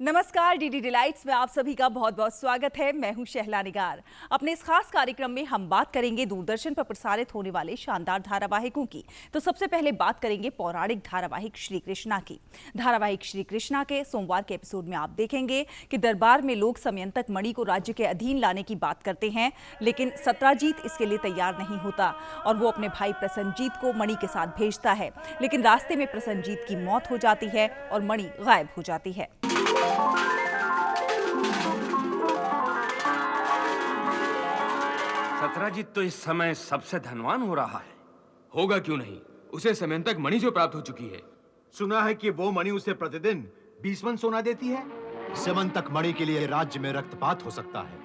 नमस्कार, DD delights में आप सभी का बहुत बहुत स्वागत है। मैं हूं शहला निगार। अपने इस खास कार्यक्रम में हम बात करेंगे दूरदर्शन पर प्रसारित होने वाले शानदार धारावाहिकों की। तो सबसे पहले बात करेंगे पौराणिक धारावाहिक श्री कृष्णा की। धारावाहिक श्री कृष्णा के सोमवार के एपिसोड में आप देखेंगे कि दरबार में लोग समयंतक मणि को राज्य के अधीन लाने की बात करते हैं, लेकिन सत्राजीत इसके लिए तैयार नहीं होता और वो अपने भाई प्रसन्नजीत को मणि के साथ भेजता है। लेकिन रास्ते में प्रसन्नजीत की मौत हो जाती है और मणि गायब हो जाती है। सत्राजीत तो इस समय सबसे धनवान हो रहा है। होगा क्यों नहीं, उसे समयंतक मणि जो प्राप्त हो चुकी है। सुना है कि वो मणि उसे प्रतिदिन 20 मन सोना देती है। समयंतक मणि के लिए राज्य में रक्तपात हो सकता है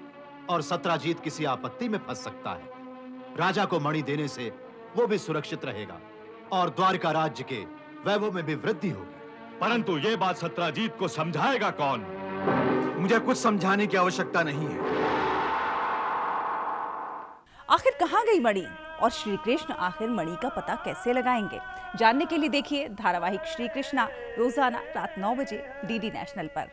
और सत्राजीत किसी आपत्ति में फंस सकता है। राजा को मणि देने से वो भी सुरक्षित रहेगा और द्वारका राज्य के वैभव में भी वृद्धि होगी। परंतु ये बात सत्राजीत को समझाएगा कौन? मुझे कुछ समझाने की आवश्यकता नहीं है। आखिर कहां गई मणि और श्री कृष्ण आखिर मणि का पता कैसे लगाएंगे? जानने के लिए देखिए धारावाहिक श्री कृष्णा रोजाना रात 9 बजे डीडी नेशनल पर।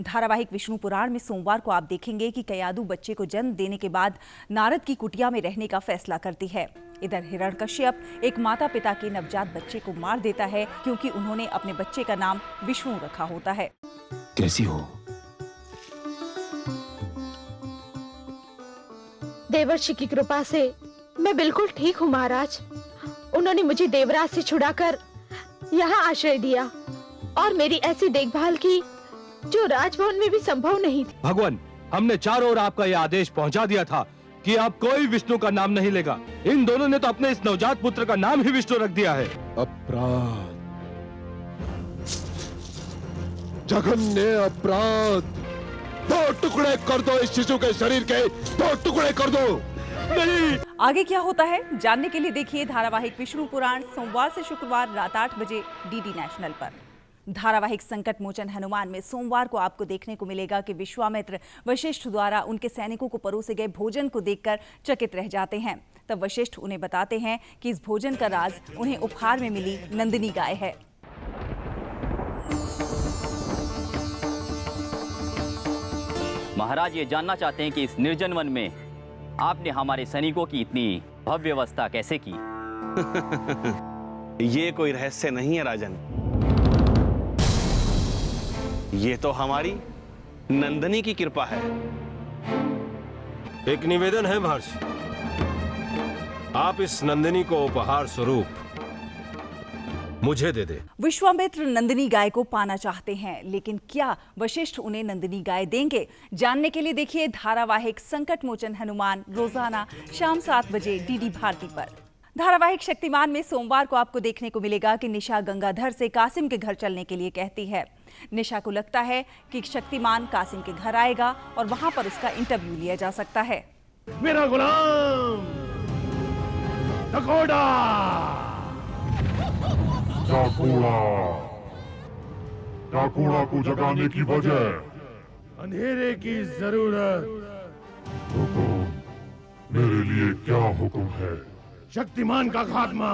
धारावाहिक विष्णु पुराण में सोमवार को आप देखेंगे कि कयादु बच्चे को जन्म देने के बाद नारद की कुटिया में रहने का फैसला करती है। इधर हिरण्यकश्यप एक माता पिता के नवजात बच्चे को मार देता है क्योंकि उन्होंने अपने बच्चे का नाम विष्णु रखा होता है। कैसी हो? देवर्षि की कृपा से मैं बिल्कुल ठीक हूँ महाराज। उन्होंने मुझे देवराज से छुड़ाकर यहाँ आश्रय दिया और मेरी ऐसी देखभाल की जो राजभवन में भी संभव नहीं थी। भगवान, हमने चारों ओर आपका यह आदेश पहुंचा दिया था कि आप कोई विष्णु का नाम नहीं लेगा। इन दोनों ने तो अपने इस नवजात पुत्र का नाम ही विष्णु रख दिया है। अपराध, जघन्य अपराध। 2 टुकड़े कर दो इस शिशु के शरीर के, 2 टुकड़े कर दो। नहीं। आगे क्या होता है जानने के लिए देखिए धारावाहिक विष्णु पुराण सोमवार से शुक्रवार रात 8 बजे डीडी नेशनल पर। धारावाहिक संकट मोचन हनुमान में सोमवार को आपको देखने को मिलेगा कि विश्वामित्र वशिष्ठ द्वारा उनके सैनिकों को परोसे गए भोजन को देखकर चकित रह जाते हैं। तब वशिष्ठ उन्हें बताते हैं कि इस भोजन का राज उन्हें उपहार में मिली नंदिनी गाय है। महाराज ये जानना चाहते हैं कि इस निर्जन वन में आपने हमारे सैनिकों की इतनी भव्य व्यवस्था कैसे की? ये कोई रहस्य नहीं है राजन। ये तो हमारी नंदिनी की कृपा है। एक निवेदन है महर्षि, आप इस नंदिनी को उपहार स्वरूप मुझे दे दे। विश्वामित्र नंदिनी गाय को पाना चाहते हैं, लेकिन क्या वशिष्ठ उन्हें नंदिनी गाय देंगे? जानने के लिए देखिए धारावाहिक संकट मोचन हनुमान रोजाना शाम 7 बजे डीडी भारती पर। धारावाहिक शक्तिमान में सोमवार को आपको देखने को मिलेगा कि निशा गंगाधर से कासिम के घर चलने के लिए कहती है। निशा को लगता है कि शक्तिमान कासिम के घर आएगा और वहां पर उसका इंटरव्यू लिया जा सकता है। मेरा गुलाम डकोड़ा, डाकूड़ा को जगाने की वजह अंधेरे की जरूरत। हुकुम, मेरे लिए क्या हुक्म है? शक्तिमान का खात्मा।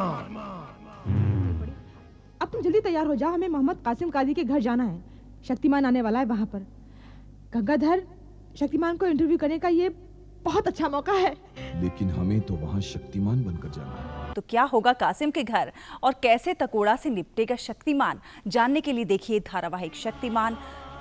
अब तुम जल्दी तैयार हो जाओ, हमें मोहम्मद कासिम काजी के घर जाना है। शक्तिमान आने वाला है वहां पर। गंगाधर, शक्तिमान को इंटरव्यू करने का ये बहुत अच्छा मौका है। लेकिन हमें तो वहां शक्तिमान बनकर जाना है। तो क्या होगा कासिम के घर और कैसे तकोड़ा से निपटेगा शक्तिमान? जानने के लिए देखिए धारावाहिक शक्तिमान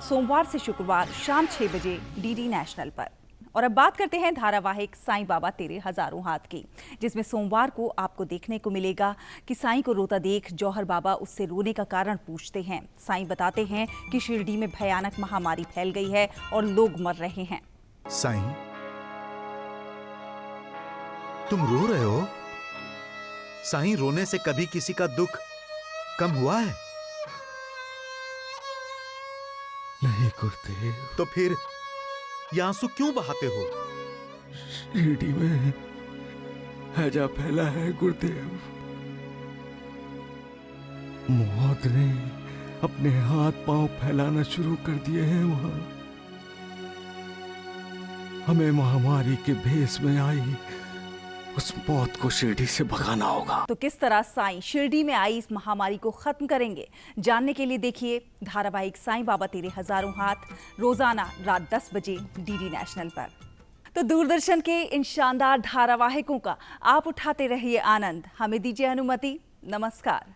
सोमवार से शुक्रवार शाम 6 बजे डीडी नेशनल पर। और अब बात करते हैं धारावाहिक साईं बाबा तेरे हजारों हाथ की, जिसमें सोमवार को आपको देखने को मिलेगा कि साईं को रोता देख जौहर बाबा उससे रोने का कारण पूछते हैं। साईं बताते हैं कि शिरडी में भयानक महामारी फैल गई है और लोग मर रहे हैं। साईं, तुम रो रहे हो? साईं, रोने से कभी किसी का दुख कम हुआ है? नहीं गुरुदेव। तो फिर ये आंसू क्यों बहाते हो? शिरडी में हैजा फैला है गुरुदेव। मौत ने अपने हाथ पांव फैलाना शुरू कर दिए हैं वहां। हमें महामारी के भेष में आई उस मौत को शिरडी से भगाना होगा। तो किस तरह साईं शिरडी में आई इस महामारी को खत्म करेंगे, जानने के लिए देखिए धारावाहिक साईं बाबा तेरे हजारों हाथ, रोजाना रात 10 बजे डीडी नेशनल पर। तो दूरदर्शन के इन शानदार धारावाहिकों का आप उठाते रहिए आनंद। हमें दीजिए अनुमति। नमस्कार।